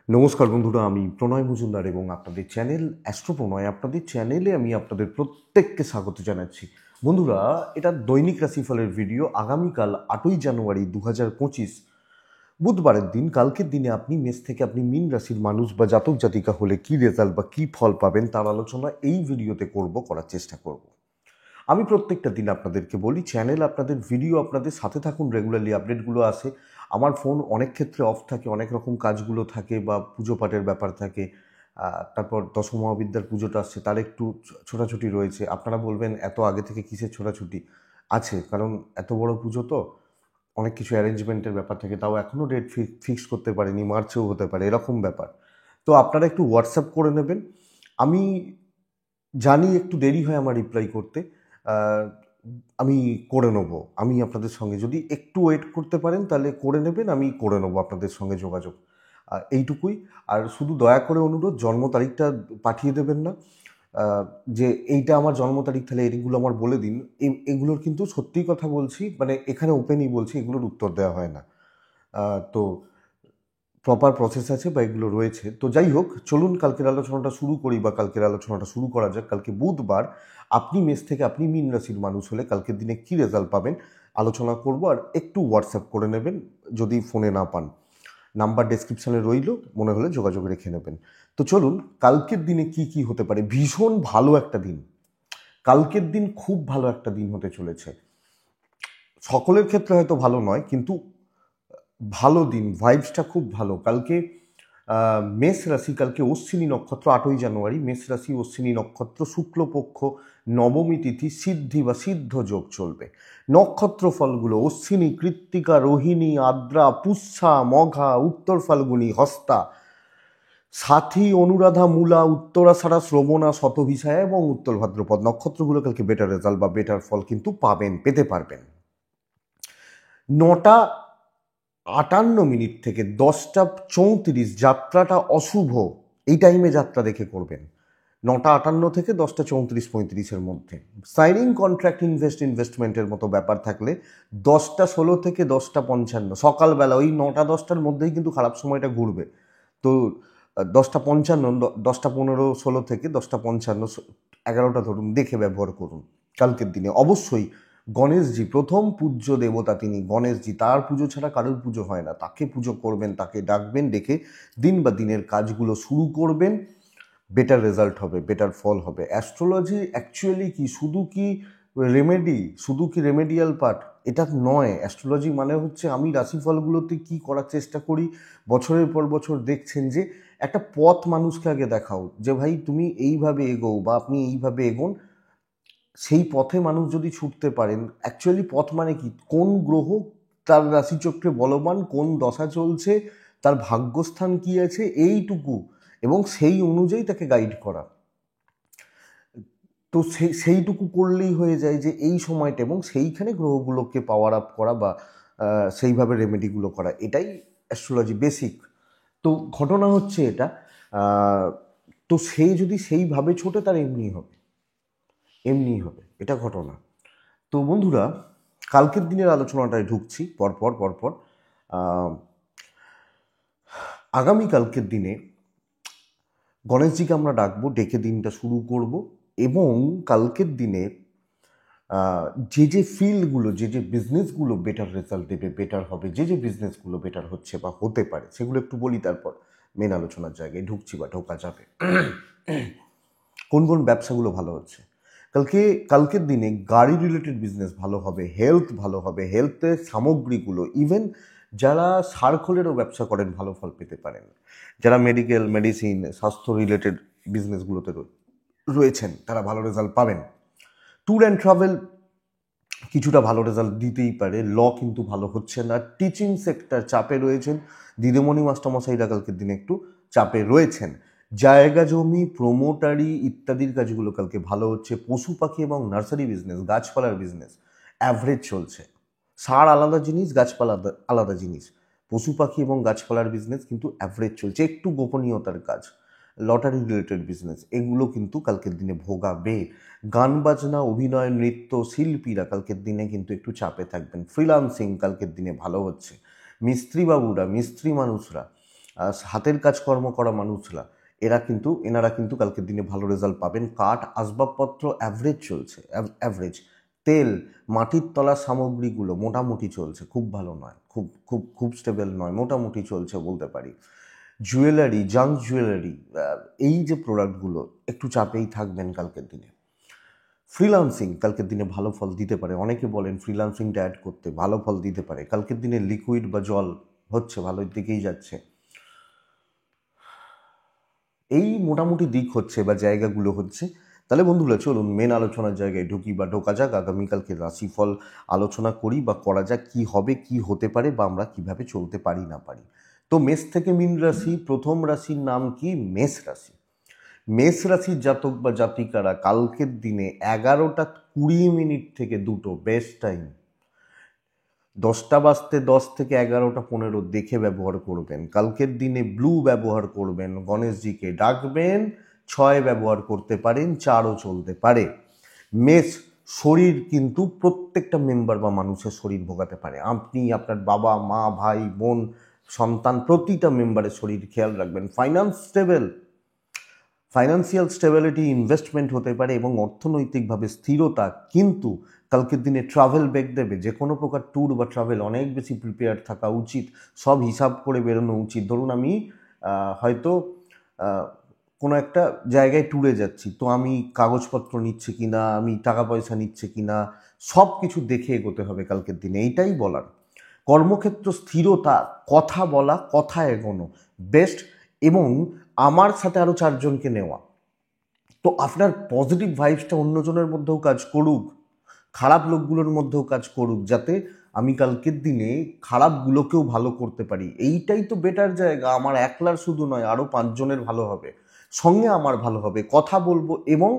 নমস্কার বন্ধুরা, আমি প্রণয় মজুমদার এবং আপনাদের চ্যানেল অ্যাস্ট্রো প্রণয়, আপনাদের চ্যানেলে আমি আপনাদের প্রত্যেককে স্বাগত জানাচ্ছি। বন্ধুরা, এটা দৈনিক রাশিফলের ভিডিও। আগামীকাল 8ই জানুয়ারি 2025 বুধবারের দিন, কালকের দিনে আপনি মেষ থেকে আপনি মীন রাশির মানুষ বা জাতক জাতিকা হলে কি রেজাল্ট বা কি ফল পাবেন তার আলোচনা এই ভিডিওতে করার চেষ্টা করব। আমি প্রত্যেকটা দিন আপনাদেরকে বলি, চ্যানেল আপনাদের, ভিডিও আপনাদের, সাথে থাকুন, রেগুলারলি আপডেটগুলো আসে। আমার ফোন অনেক ক্ষেত্রে অফ থাকে, অনেক রকম কাজগুলো থাকে বা পুজো পাঠের ব্যাপার থাকে। তারপর দশমহাবিদ্যার পুজোটা আসছে, তার একটু ছোটাছুটি রয়েছে। আপনারা বলবেন এত আগে থেকে কিসের ছোটাছুটি আছে, কারণ এত বড় পুজো তো অনেক কিছু অ্যারেঞ্জমেন্টের ব্যাপার থাকে। তাও এখনও ডেট ফিক্স করতে পারেনি, মার্চেও হতে পারে, এরকম ব্যাপার। তো আপনারা একটু হোয়াটসঅ্যাপ করে নেবেন। আমি জানি একটু দেরি হয় আমার রিপ্লাই করতে, আহ, আমি করে নেব। আমি আপনাদের সঙ্গে, যদি একটু ওয়েট করতে পারেন তাহলে করে নেবেন, আমি করে নেবো আপনাদের সঙ্গে যোগাযোগ। এইটুকুই। আর শুধু দয়া করে অনুরোধ, জন্ম তারিখটা পাঠিয়ে দেবেন না। আহ, যে এইটা আমার জন্ম তারিখ, তাহলে এইগুলো আমার বলে দিন। এগুলোর কিন্তু সত্যি কথা বলছি, মানে এখানে ওপেনই বলছি, এগুলোর উত্তর দেওয়া হয় না। তো প্রপার প্রসেস আছে বা এগুলো রয়েছে। তো যাই হোক, চলুন কালকের আলোচনাটা শুরু করি, বা কালকের আলোচনাটা শুরু করা যাক। কালকে বুধবার, আপনি মেষ থেকে আপনি মীন রাশির মানুষ হলে কালকের দিনে কি রেজাল্ট পাবেন আলোচনা করব। আর একটু হোয়াটসঅ্যাপ করে নেবেন যদি ফোনে না পান। নাম্বার ডেসক্রিপশনে রইল, মনে হলে যোগাযোগ রেখে নেবেন। তো চলুন, কালকের দিনে কি কি হতে পারে। ভীষণ ভালো একটা দিন, কালকের দিন খুব ভালো একটা দিন হতে চলেছে। সকলের ক্ষেত্রে হয়তো ভালো নয়, কিন্তু ভালো দিন, ভাইবসটা খুব ভালো কালকে। মেষ রাশি, কালকে অশ্বিনী নক্ষত্র, 8ই জানুয়ারি, মেষ রাশি অশ্বিনী নক্ষত্র, শুক্লপক্ষ, নবমী তিথি, সিদ্ধি বা সিদ্ধ যোগ চলবে। নক্ষত্র ফলগুলো: অশ্বিনী, কৃত্তিকা, রোহিণী, আদ্রা, পুষ্যা, মঘা, উত্তর ফাল্গুনী, হস্তা, সাথী, অনুরাধা, মূলা, উত্তরাষাঢ়া, শ্রবণা, শতভিষায়া এবং উত্তর ভাদ্রপদ। নক্ষত্রগুলো কালকে বেটার রেজাল্ট বা বেটার ফল কিন্তু পেতে পারবেন। 9:58 থেকে 10:34 যাত্রাটা অশুভ, এই টাইমে যাত্রা দেখে করবেন। 9:58 থেকে 10:34-35 মধ্যে। সাইনিং কন্ট্রাক্ট, ইনভেস্টমেন্টের মতো ব্যাপার থাকলে 10:16 থেকে 10:55 সকালবেলা, ওই 9টা-10টার মধ্যেই কিন্তু খারাপ সময়টা ঘুরবে। তো 10:55, 10:15-16 থেকে 10:55, 11টা ধরুন, দেখে ব্যবহার করুন কালকের দিনে। অবশ্যই গণেশজি প্রথম পূজ্য দেবতা, তিনি গণেশজি, তার পুজো ছাড়া কারোর পুজো হয় না। তাকে পুজো করবেন, তাকে ডাকবেন, ডেকে দিন বা দিনের কাজগুলো শুরু করবেন। বেটার রেজাল্ট হবে, বেটার ফল হবে। অ্যাস্ট্রোলজি অ্যাকচুয়ালি কি শুধু কি রেমেডি, শুধু কি রেমেডিয়াল পার্ট? এটা নয়। অ্যাস্ট্রোলজি মানে হচ্ছে, আমি রাশিফলগুলোতে কি করার চেষ্টা করি, বছরের পর বছর দেখছেন যে একটা পথ মানুষকে আগে দেখাও, যে ভাই তুমি এইভাবে এগোও বা আপনি এইভাবে এগোন। সেই পথে মানুষ যদি ছুটতে পারেন, অ্যাকচুয়ালি পথ মানে কি, কোন গ্রহ তার রাশিচক্রে বলবান, কোন দশা চলছে, তার ভাগ্যস্থান কি আছে, এইটুকু, এবং সেই অনুযায়ী তাকে গাইড করা। তো সেইটুকু করলেই হয়ে যায় যে এই সময়টা, এবং সেইখানে গ্রহগুলোকে পাওয়ার আপ করা বা সেইভাবে রেমেডিগুলো করা, এটাই অ্যাস্ট্রোলজি বেসিক। তো ঘটনা হচ্ছে এটা, আহ, তো সে যদি সেইভাবে ছোটে, তার এমনি হবে, এমনি হবে, এটা ঘটনা। তো বন্ধুরা, কালকের দিনের আলোচনাটায় ঢুকছি পরপর পরপর। আহ, আগামী কালকের দিনে গণেশজিকে আমরা ডাকবো, ডেকে দিনটা শুরু করব। এবং কালকের দিনে যে যে ফিল্ডগুলো, যে যে বিজনেসগুলো বেটার রেজাল্ট দেবে, বেটার হবে, যে যে বিজনেসগুলো বেটার হচ্ছে বা হতে পারে, সেগুলো একটু বলি, তারপর মেন আলোচনার জায়গায় ঢুকছি বা ঢোকা যাবে। কোন কোন ব্যবসাগুলো ভালো হচ্ছে কালকের দিনে? গাড়ি রিলেটেড বিজনেস ভালো হবে, হেলথ ভালো হবে, হেলথের সামগ্রীগুলো, ইভেন যারা সার্কলেরও ব্যবসা করেন ভালো ফল পেতে পারেন। যারা মেডিকেল, মেডিসিন, স্বাস্থ্য রিলেটেড বিজনেসগুলোতে রয়েছেন, তারা ভালো রেজাল্ট পাবেন। ট্যুর অ্যান্ড ট্রাভেল কিছুটা ভালো রেজাল্ট দিতেই পারে। ল কিন্তু ভালো হচ্ছে না। টিচিং সেক্টর চাপে রয়েছেন, দিদিমণি মাস্টারমশাইরা কালকের দিনে একটু চাপে রয়েছেন। জায়গা জমি, প্রমোটারি ইত্যাদির কাজগুলো কালকে ভালো হচ্ছে। পশু পাখি এবং নার্সারি বিজনেস, গাছপালার বিজনেস অ্যাভারেজ চলছে। সার আলাদা জিনিস, গাছপালা আলাদা জিনিস। পশু পাখি এবং গাছপালার বিজনেস কিন্তু অ্যাভারেজ চলছে, একটু গোপনীয়তার কাজ। লটারি রিলেটেড বিজনেস, এগুলো কিন্তু কালকের দিনে ভোগাবে। গান বাজনা, অভিনয়, নৃত্য শিল্পীরা কালকের দিনে কিন্তু একটু চাপে থাকবেন। ফ্রিলান্সিং কালকের দিনে ভালো হচ্ছে। মিস্ত্রি বাবুরা, মিস্ত্রি মানুষরা, হাতের কাজকর্ম করা মানুষরা এনারা কিন্তু কালকের দিনে ভালো রেজাল্ট পাবেন। কাঠ আসবাবপত্র অ্যাভারেজ চলছে, অ্যাভারেজ। তেল মাটির তলা সামগ্রীগুলো মোটামুটি চলছে, খুব ভালো নয়, খুব খুব খুব স্টেবল নয়, মোটামুটি চলছে বলতে পারি। জুয়েলারি, জাঙ্ক জুয়েলারি, এই যে প্রোডাক্টগুলো একটু চাপেই থাকবেন কালকের দিনে। ফ্রিল্যান্সিং কালকের দিনে ভালো ফল দিতে পারে। অনেকে বলেন ফ্রিল্যান্সিংটা অ্যাড করতে, ভালো ফল দিতে পারে। কালকের দিনে লিকুইড বা জল হচ্ছে, ভালোর দিকেই যাচ্ছে। এই মোটামুটি দিক হচ্ছে বা জায়গাগুলো হচ্ছে। তাহলে বন্ধুরা চলুন মেন আলোচনার জায়গায় ঢুকি বা ঢোকা যাক। আগামীকালকে রাশিফল আলোচনা করি বা করা যাক, কী হবে, কী হতে পারে বা আমরা কীভাবে চলতে পারি না পারি। তো মেষ থেকে মীন রাশি, প্রথম রাশির নাম কি? মেষ রাশি। মেষ রাশির জাতক বা জাতিকারা কালকের দিনে 11:20 থেকে 2 বেস্ট টাইম। 10টা বাজতে 10 থেকে 11:15 দেখে ব্যবহার করবেন। কালকের দিনে ব্লু ব্যবহার করবেন, গণেশজিকে ডাকবেন। 6 ব্যবহার করতে পারেন, 4ও চলতে পারে। মেষ শরীর কিন্তু প্রত্যেকটা মেম্বার বা মানুষের শরীর ভোগাতে পারে। আপনি, আপনার বাবা মা, ভাই বোন, সন্তান, প্রতিটা মেম্বারের শরীর খেয়াল রাখবেন। ফাইন্যান্সিয়াল স্টেবিলিটি, ইনভেস্টমেন্ট হতে পারে এবং অর্থনৈতিকভাবে স্থিরতা। কিন্তু কালকের দিনে ট্রাভেল ব্যাক দেবে। যে কোনো প্রকার ট্যুর বা ট্রাভেল অনেক বেশি প্রিপেয়ার থাকা উচিত, সব হিসাব করে বেরোনো উচিত। ধরুন আমি হয়তো কোনো একটা জায়গায় ট্যুরে যাচ্ছি, তো আমি কাগজপত্র নিচ্ছে কিনা, আমি টাকা পয়সা নিচ্ছে কিনা, সব কিছু দেখে এগোতে হবে কালকের দিনে, এইটাই বলার। কর্মক্ষেত্র স্থিরতা, কথা বলা, কথা এগোনো বেস্ট, এবং আমার সাথে আরও 4 জনকে নেওয়া। তো আপনার পজিটিভ ভাইবসটা অন্যজনের মধ্যেও কাজ করুক, খারাপ লোকগুলোর মধ্যেও কাজ করুক, যাতে আমি কালকের দিনে খারাপগুলোকেও ভালো করতে পারি। এইটাই তো বেটার জায়গা। আমার একলার শুধু নয়, আরও 5 জনের ভালো হবে, সঙ্গে আমার ভালো হবে, কথা বলবো এবং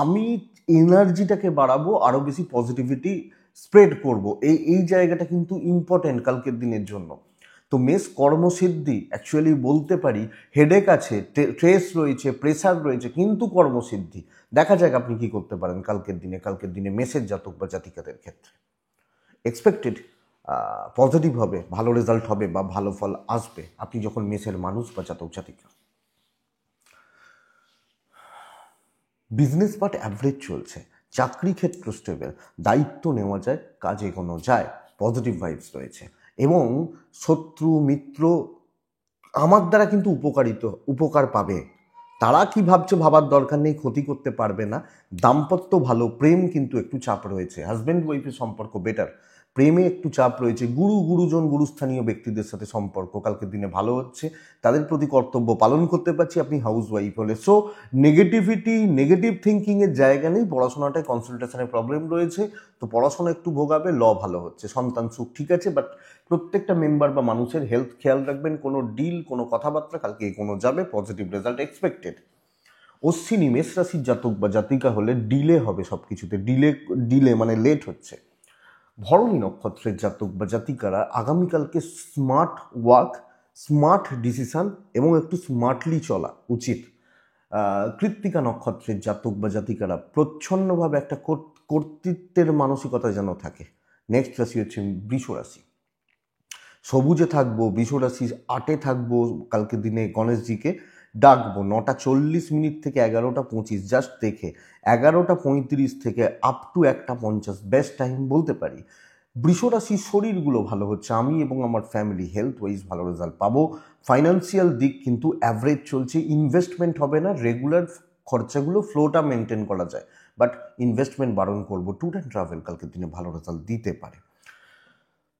আমি এনার্জিটাকে বাড়াবো, আরও বেশি পজিটিভিটি স্প্রেড করব। এই জায়গাটা কিন্তু ইম্পর্টেন্ট কালকের দিনের জন্য। তো মেষ কর্মসিদ্ধি, অ্যাকচুয়ালি বলতে পারি হেডেক আছে, স্ট্রেস রয়েছে, প্রেসার রয়েছে, কিন্তু কর্মসিদ্ধি। দেখা যাক আপনি কি করতে পারেন কালকের দিনে মেষের জাতক বা জাতিকাদের ক্ষেত্রে। এক্সপেক্টেড পজিটিভ হবে, ভালো রেজাল্ট হবে বা ভালো ফল আসবে আপনি যখন মেষের মানুষ বা জাতক জাতিকা। বিজনেস পার্ট অ্যাভারেজ চলছে, চাকরি ক্ষেত্র স্টেবল, দায়িত্ব নেওয়া যায়, কাজে এগোনো যায়, পজিটিভ ভাইবস রয়েছে এবং শত্রু মিত্র আমার দ্বারা কিন্তু উপকার পাবে। তারা কি ভাবছে ভাবার দরকার নেই, ক্ষতি করতে পারবে না। দাম্পত্য ভালো, প্রেম কিন্তু একটু চাপ রয়েছে। হাজব্যান্ড ওয়াইফের সম্পর্ক বেটার, প্রেমে একটু চাপ রয়েছে। গুরুজন, গুরুস্থানীয় ব্যক্তিদের সাথে সম্পর্ক কালকের দিনে ভালো হচ্ছে, তাদের প্রতি কর্তব্য পালন করতে পারছি আপনি হাউস ওয়াইফ হলে। সো নেগেটিভ থিঙ্কিংয়ের জায়গা নেই। পড়াশোনাটায় কনসেন্ট্রেশনের প্রবলেম রয়েছে, তো পড়াশোনা একটু ভোগাবে। ভালো হচ্ছে, সন্তান সুখ ঠিক আছে, বাট প্রত্যেকটা মেম্বার বা মানুষের হেলথ খেয়াল রাখবেন। কোনো ডিল, কোনো কথাবার্তা কালকে কোনো যাবে, পজিটিভ রেজাল্ট এক্সপেক্টেড। অশ্বিনী মেষ রাশির জাতক বা জাতিকা হলে ডিলে হবে সব কিছুতে, ডিলে মানে লেট হচ্ছে। ভরণী নক্ষত্রের জাতক বা জাতিকারা আগামীকালকে স্মার্ট ওয়ার্ক, স্মার্ট ডিসিশন এবং একটু স্মার্টলি চলা উচিত। কৃত্তিকা নক্ষত্রের জাতক বা জাতিকারা প্রচ্ছন্নভাবে একটা কর্তৃত্বের মানসিকতা যেন থাকে। নেক্সট রাশি হচ্ছে বৃষ রাশি। সবুজে থাকবো, বৃষ রাশি 8-এ থাকবো। কালকের দিনে গণেশজিকে ডাকবো 9:40 থেকে 11:25, জাস্ট দেখে 11:35 থেকে আপ টু 1:50 বেস্ট টাইম বলতে পারি। বৃষরাশির শরীরগুলো ভালো হচ্ছে, আমি এবং আমার ফ্যামিলি হেলথ ওয়াইজ ভালো রেজাল্ট পাবো। ফাইন্যান্সিয়াল দিক কিন্তু অ্যাভারেজ চলছে, ইনভেস্টমেন্ট হবে না, রেগুলার খরচাগুলো ফ্লোটা মেনটেন করা যায়, বাট ইনভেস্টমেন্ট বারণ করবো। ট্যুর অ্যান্ড ট্রাভেল কালকের দিনে ভালো রেজাল্ট দিতে পারে।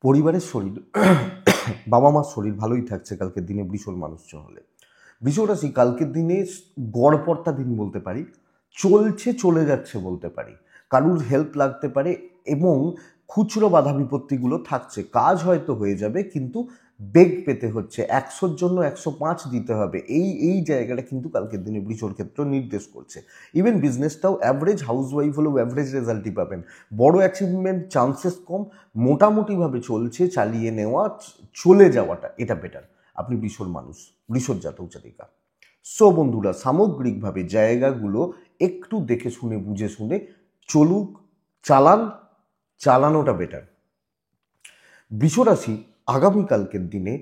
পরিবারের শরীর, বাবা মার শরীর ভালোই থাকছে কালকের দিনে বৃষর মানুষ হলে। বৃষ রাশি কালকের দিনে গড়পড়তা দিন বলতে পারি, চলে যাচ্ছে বলতে পারি। কারুর হেল্প লাগতে পারে এবং খুচরো বাধা বিপত্তিগুলো থাকছে। কাজ হয়তো হয়ে যাবে, কিন্তু বেগ পেতে হচ্ছে, 100-র জন্য 105 দিতে হবে। এই জায়গাটা কিন্তু কালকের দিনে বৃষর ক্ষেত্র নির্দেশ করছে। ইভেন বিজনেসটাও অ্যাভারেজ, হাউস ওয়াইফ হলেও অ্যাভারেজ রেজাল্টই পাবেন। বড় অ্যাচিভমেন্ট চান্সেস কম, মোটামুটিভাবে চলছে, চালিয়ে নেওয়া, চলে যাওয়াটা এটা বেটার। আপনি বৃষর মানুষ, বৃষর জাতক জাতিকা। সো বন্ধুরা, সামগ্রিকভাবে জায়গাগুলো একটু দেখে শুনে বুঝে শুনে চলুক, চালানোটা বেটার। বৃষ রাশি আগামীকালকের দিনে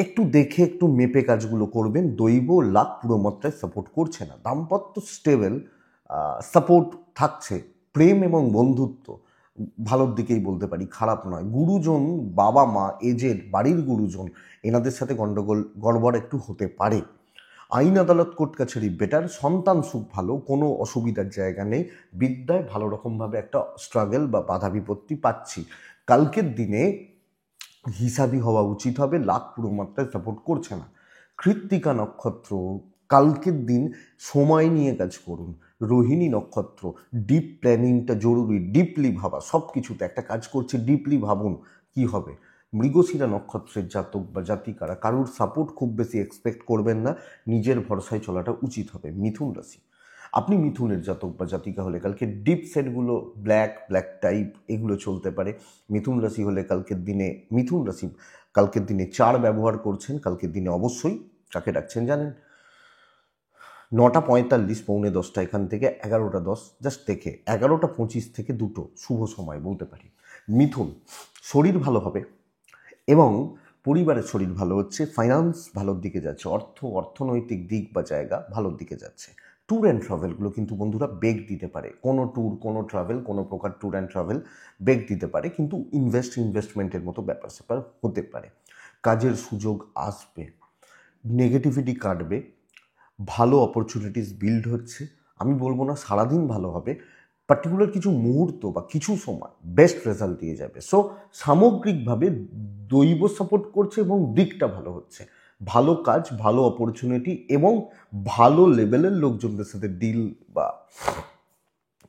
একটু দেখে একটু মেপে কাজগুলো করবেন। দৈব লাক পুরো মাত্রায় সাপোর্ট করছে না। দাম্পত্য স্টেবল, সাপোর্ট থাকছে। প্রেম এবং বন্ধুত্ব ভালোর দিকেই বলতে পারি, খারাপ নয়। গুরুজন, বাবা মা, এজেড, বাড়ির গুরুজন, এনাদের সাথে গণ্ডগোল গড়বড় একটু হতে পারে। আইন আদালত কোর্ট কাছারি বেটার। সন্তান সুখ ভালো, কোনো অসুবিধার জায়গা নেই। বিদ্যায় ভালো রকমভাবে একটা স্ট্রাগল বা বাধা বিপত্তি পাচ্ছি। কালকের দিনে হিসাবি হওয়া উচিত হবে, লাখ পুরো মাত্রায় সাপোর্ট করছে না। কৃত্তিকা নক্ষত্র, কালকের দিন সময় নিয়ে কাজ করুন। রোহিণী নক্ষত্র, ডিপ প্ল্যানিংটা জরুরি, ডিপলি ভাবা। সব কিছুতে একটা কাজ করছে, ডিপলি ভাবুন কি হবে। মৃগশিরা নক্ষত্রের জাতক বা জাতিকারা কারুর সাপোর্ট খুব বেশি এক্সপেক্ট করবেন না, নিজের ভরসায় চলাটা উচিত হবে। মিথুন রাশি, আপনি মিথুনের জাতক বা জাতিকা হলে কালকে ডিপ সেটগুলো, ব্ল্যাক টাইপ, এগুলো চলতে পারে। মিথুন রাশি হলে কালকের দিনে, মিথুন রাশি কালকের দিনে 4 ব্যবহার করছেন, কালকের দিনে অবশ্যই কাকে ডাকছেন জানেন? 9:45 পৌনে 10টা এখান থেকে 11:10 জাস্ট দেখে 11:25 থেকে 2টো শুভ সময় বলতে পারি। মিথুন, শরীর ভালো হবে এবং পরিবারের শরীর ভালো হচ্ছে। ফাইন্যান্স ভালোর দিকে যাচ্ছে, অর্থনৈতিক দিক বা জায়গা ভালোর দিকে যাচ্ছে। ট্যুর অ্যান্ড ট্রাভেলগুলো কিন্তু বন্ধুরা বেগ দিতে পারে। কোনো ট্যুর, কোনো ট্রাভেল, কোনো প্রকার ট্যুর অ্যান্ড ট্রাভেল বেগ দিতে পারে, কিন্তু ইনভেস্টমেন্টের মতো ব্যাপার স্যাপার হতে পারে। কাজের সুযোগ আসবে, নেগেটিভিটি কাটবে, ভালো অপরচুনিটিস বিল্ড হচ্ছে। আমি বলবো না সারাদিন ভালো হবে, পার্টিকুলার কিছু মুহূর্ত বা কিছু সময় বেস্ট রেজাল্ট দিয়ে যাবে। সো সামগ্রিকভাবে দৈব সাপোর্ট করছে এবং দিকটা ভালো হচ্ছে। ভালো কাজ, ভালো অপরচুনিটি এবং ভালো লেভেলের লোকজনদের সাথে ডিল বা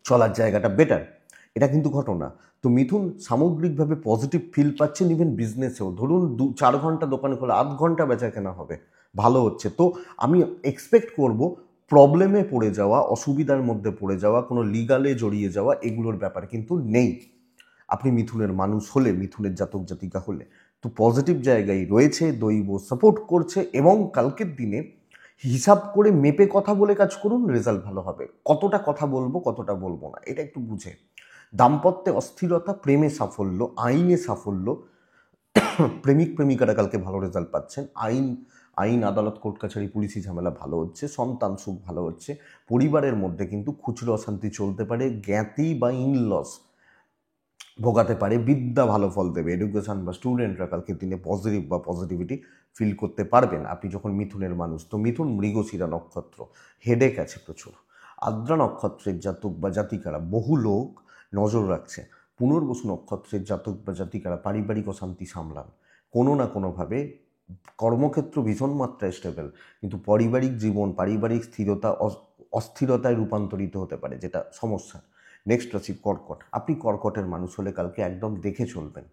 চলার জায়গাটা বেটার, এটা কিন্তু ঘটনা। তো মিথুন সামগ্রিকভাবে পজিটিভ ফিল পাচ্ছেন। ইভেন বিজনেসেও ধরুন 4 ঘন্টা দোকানে খোলা, 8 ঘন্টা বেচা কেনা হবে, ভালো হচ্ছে। তো আমি এক্সপেক্ট করব প্রবলেমে পড়ে যাওয়া, অসুবিধার মধ্যে পড়ে যাওয়া, কোনো লিগালে জড়িয়ে যাওয়া, এগুলোর ব্যাপার কিন্তু নেই আপনি মিথুনের মানুষ হলে, মিথুনের জাতক জাতিকা হলে। তো পজিটিভ জায়গায় রয়েছে, দৈব সাপোর্ট করছে এবং কালকের দিনে হিসাব করে মেপে কথা বলে কাজ করুন, রেজাল্ট ভালো হবে। কতটা কথা বলবো, কতটা বলবো না, এটা একটু বুঝে। দাম্পত্যে অস্থিরতা, প্রেমে সাফল্য, আইনে সাফল্য। প্রেমিক প্রেমিকারা কালকে ভালো রেজাল্ট পাচ্ছেন। আইন আদালত কোর্ট কাছারি পুলিশি ঝামেলা ভালো হচ্ছে। সন্তান সুখ ভালো হচ্ছে। পরিবারের মধ্যে কিন্তু খুচরো অশান্তি চলতে পারে, জ্ঞাতি বা ইনলস ভোগাতে পারে। বিদ্যা ভালো ফল দেবে। এডুকেশন বা স্টুডেন্টরা কালকের দিনে পজিটিভ বা পজিটিভিটি ফিল করতে পারবেন আপনি যখন মিথুনের মানুষ। তো মিথুন মৃগশিরা নক্ষত্র, হেডেক আছে প্রচুর। আদ্রা নক্ষত্রের জাতক বা জাতিকারা, বহু লোক নজর রাখছে। পুনর্বসু নক্ষত্রের জাতক বা জাতিকারা পারিবারিক অশান্তি সামলান কোনো না কোনোভাবে। কর্মক্ষেত্র ভীষণ মাত্রায় স্টেবল, কিন্তু পারিবারিক জীবন, পারিবারিক স্থিরতা অস্থিরতায় রূপান্তরিত হতে পারে, যেটা সমস্যা। নেক্সট রাশি কর্কট, আপনি কর্কটের মানুষ হলে কালকে একদম দেখে চলবেন।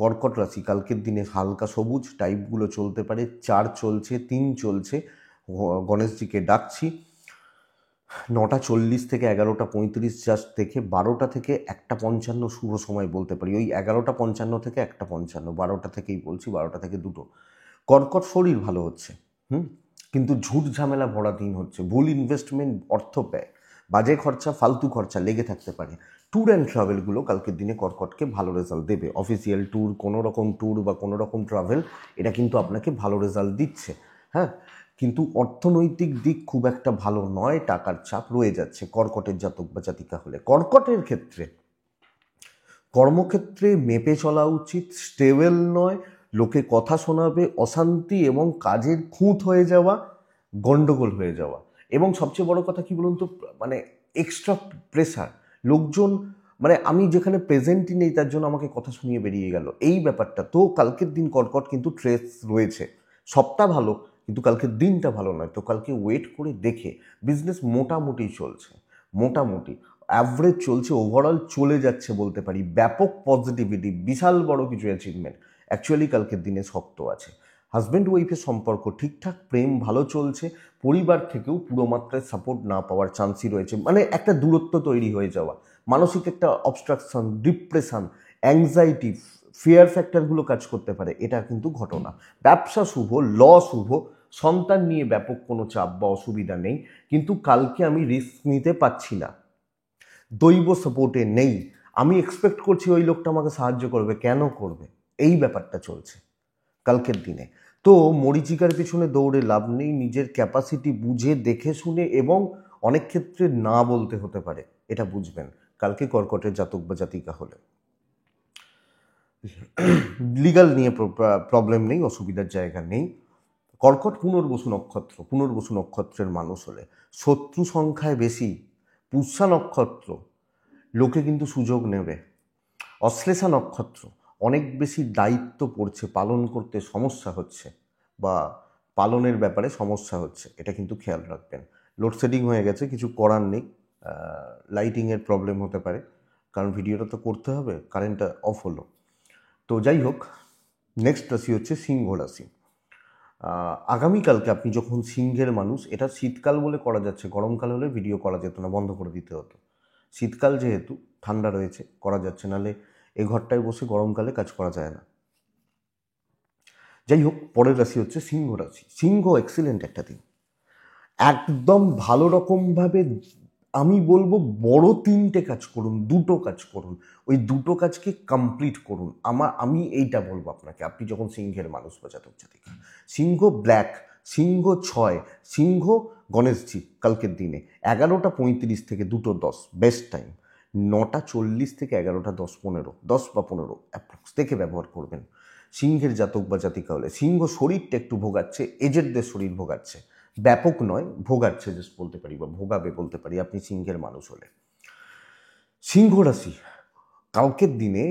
কর্কট রাশি কালকের দিনে হালকা সবুজ টাইপগুলো চলতে পারে। 4 চলছে, 3 চলছে, গণেশজিকে ডাকছি। 9:40 থেকে 11:35 জাস্ট দেখে 12টা থেকে 1:55 শুভ সময় বলতে পারি। ওই 11:55 থেকে 1:55, 12টা থেকেই বলছি, 12টা থেকে 2টো। কর্কট শরীর ভালো হচ্ছে, কিন্তু ঝুট ঝামেলা ভরা দিন হচ্ছে। ভুল ইনভেস্টমেন্ট, অর্থ ব্যয়, বাজে খরচা, ফালতু খরচা লেগে থাকতে পারে। ট্যুর অ্যান্ড ট্রাভেলগুলো কালকের দিনে কর্কটকে ভালো রেজাল্ট দেবে। অফিসিয়াল ট্যুর, কোনো রকম ট্যুর বা কোনো রকম ট্রাভেল, এটা কিন্তু আপনাকে ভালো রেজাল্ট দিচ্ছে। হ্যাঁ, কিন্তু অর্থনৈতিক দিক খুব একটা ভালো নয়, টাকার চাপ রয়ে যাচ্ছে কর্কটের জাতক বা জাতিকা হলে। কর্কটের ক্ষেত্রে কর্মক্ষেত্রে মেপে চলা উচিত, স্টেবল নয়। লোকে কথা শোনাবে, অশান্তি এবং কাজের খুঁত হয়ে যাওয়া, গন্ডগোল হয়ে যাওয়া। এবং সবচেয়ে বড় কথা কি বলুন তো, মানে এক্সট্রা প্রেসার। লোকজন, মানে আমি যেখানে প্রেজেন্টই নেই তার জন্য আমাকে কথা শুনিয়ে বেরিয়ে গেল, এই ব্যাপারটা। তো কালকের দিন কর্কট কিন্তু ট্রেস রয়েছে। সবটা ভালো, কিন্তু কালকের দিনটা ভালো নয়। তো কালকে ওয়েট করে দেখে, বিজনেস মোটামুটি চলছে, মোটামুটি অ্যাভারেজ চলছে, ওভারঅল চলে যাচ্ছে বলতে পারি। ব্যাপক পজিটিভিটি, বিশাল বড় কিছু অ্যাচিভমেন্ট অ্যাকচুয়ালি কালকের দিনে শক্ত আছে। হাজব্যান্ড ওয়াইফের সম্পর্ক ঠিকঠাক, প্রেম ভালো চলছে। পরিবার থেকেও পুরো মাত্রায় সাপোর্ট না পাওয়ার চান্সই রয়েছে, মানে একটা দূরত্ব তৈরি হয়ে যাওয়া, মানসিক একটা অবস্ট্রাকশন, ডিপ্রেশন, অ্যাংজাইটি, ফিয়ার ফ্যাক্টরগুলো কাজ করতে পারে, এটা কিন্তু ঘটনা। ব্যবসা শুভ, ল শুভ, সন্তান নিয়ে ব্যাপক কোনো চাপ বা অসুবিধা নেই, কিন্তু কালকে আমি রিস্ক নিতে পারছি না, দৈব সাপোর্টে নেই। আমি এক্সপেক্ট করছি ওই লোকটা আমাকে সাহায্য করবে, কেন করবে, এই ব্যাপারটা চলছে। কালকের দিনে। তো মরীচিকার পিছনে দৌড়ে লাভ নেই, নিজের ক্যাপাসিটি বুঝে দেখে শুনে, এবং অনেক ক্ষেত্রে না বলতে হতে পারে, এটা বুঝবেন কালকে কর্কটের জাতক বা জাতিকা হলে। লিগাল নিয়ে প্রবলেম নেই, অসুবিধার জায়গা নেই। কর্কট পুনর্বসু নক্ষত্র, পুনর্বসু নক্ষত্রের মানুষ হলে শত্রু সংখ্যায় বেশি। পুষ্যা নক্ষত্র, লোকে কিন্তু সুযোগ নেবে। অশ্লেষা নক্ষত্র, অনেক বেশি দায়িত্ব পড়ছে, পালন করতে সমস্যা হচ্ছে বা পালনের ব্যাপারে সমস্যা হচ্ছে, এটা কিন্তু খেয়াল রাখবেন। লোডশেডিং হয়ে গেছে, কিছু করার নেই, লাইটিংয়ের প্রবলেম হতে পারে, কারণ ভিডিওটা তো করতে হবে, কারেন্টটা অফ হলো। তো যাই হোক, নেক্সট রাশি হচ্ছে সিংহ রাশি। আগামীকালকে আপনি যখন সিংহের মানুষ, এটা শীতকাল বলে করা যাচ্ছে, গরমকাল হলে ভিডিও করা যেত না, বন্ধ করে দিতে হতো। শীতকাল যেহেতু ঠান্ডা রয়েছে করা যাচ্ছে, নাহলে এই ঘরটায় বসে গরমকালে কাজ করা যায় না। যাই হোক, পরের রাশি হচ্ছে সিংহ রাশি। সিংহ এক্সিলেন্ট একটা দিন, একদম ভালো রকমভাবে আমি বলবো বড় 3টে কাজ করুন, 2টো কাজ করুন, ওই 2টো কাজকে কমপ্লিট করুন। আমি এইটা বলবো আপনাকে, আপনি যখন সিংহের মানুষ বা জাতক জাতিকা। সিংহ ব্ল্যাক, সিংহ 6, সিংহ গণেশজি কালকের দিনে 11:35 থেকে 2:10 বেস্ট টাইম। 9:40 থেকে 11:10-15, 10 বা 15 অ্যাপ্রক্স দেখে ব্যবহার করবেন সিংহের জাতক বা জাতিকা হলে। সিংহ শরীরটা একটু ভোগাচ্ছে, এজেডদের শরীর ভোগাচ্ছে, ব্যাপক নয়, ভোগাচ্ছে জাস্ট বলতে পারি, বা ভোগাবে বলতে পারি আপনি সিংহের মানুষ হলে। সিংহ রাশি কালকের দিনে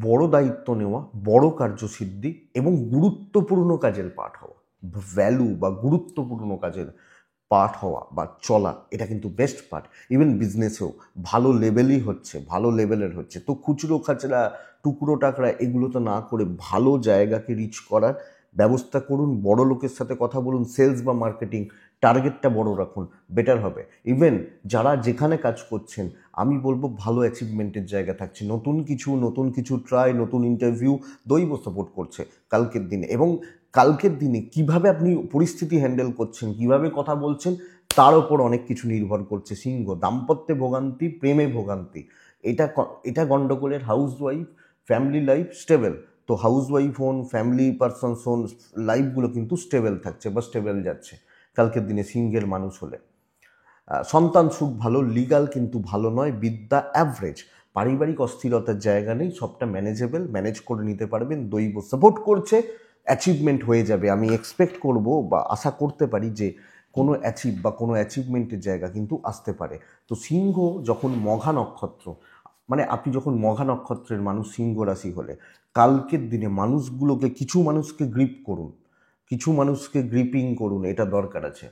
বড় দায়িত্ব নেওয়া, বড় কার্যসিদ্ধি এবং গুরুত্বপূর্ণ কাজের পাঠ হওয়া, ভ্যালু বা গুরুত্বপূর্ণ কাজের পাঠ হওয়া বা চলা, এটা কিন্তু বেস্ট পার্ট। ইভেন বিজনেসেও ভালো লেভেলই হচ্ছে, ভালো লেভেলের হচ্ছে। তো খুচরো খাচরা, টুকরো টাকরা এগুলো তো না করে ভালো জায়গাকে রিচ করার ব্যবস্থা করুন। বড় লোকের সাথে কথা বলুন, সেলস বা মার্কেটিং, টার্গেটটা বড় রাখুন, বেটার হবে। ইভেন যারা যেখানে কাজ করছেন, আমি বলবো ভালো অ্যাচিভমেন্টের জায়গা থাকছে, নতুন কিছু ট্রাই, নতুন ইন্টারভিউ দৈব সাপোর্ট করছে কালকের দিনে। এবং কালকের দিনে কিভাবে আপনি পরিস্থিতি হ্যান্ডেল করছেন, কিভাবে কথা বলছেন, তার ওপর অনেক কিছু নির্ভর করছে। সিংহ দাম্পত্যে ভোগান্তি, প্রেমে ভোগান্তি, এটা গন্ডগোলের। House wife, family life stable, তো হাউস ওয়াইফ হন, ফ্যামিলি পারসনস হন, লাইফগুলো কিন্তু স্টেবল থাকছে বা স্টেবল যাচ্ছে কালকের দিনে সিংহের মানুষ হলে। সন্তান সুখ ভালো, লিগাল কিন্তু ভালো নয়, বিদ্যা অ্যাভারেজ, পারিবারিক অস্থিরতার জায়গা নেই, সবটা ম্যানেজেবল, ম্যানেজ করে নিতে পারবেন, দৈব সাপোর্ট করছে, অ্যাচিভমেন্ট হয়ে যাবে। আমি এক্সপেক্ট করব বা আশা করতে পারি যে কোনো কোনো অ্যাচিভমেন্টের জায়গা কিন্তু আসতে পারে। তো সিংহ যখন মঘা নক্ষত্র, মানে আপনি যখন মঘা নক্ষত্রের মানুষ সিংহ রাশি হলে, কালকের দিনে মানুষগুলোকে, কিছু মানুষকে গ্রিপ করুন, কিছু মানুষকে গ্রিপিং করুন, এটা দরকার আছে।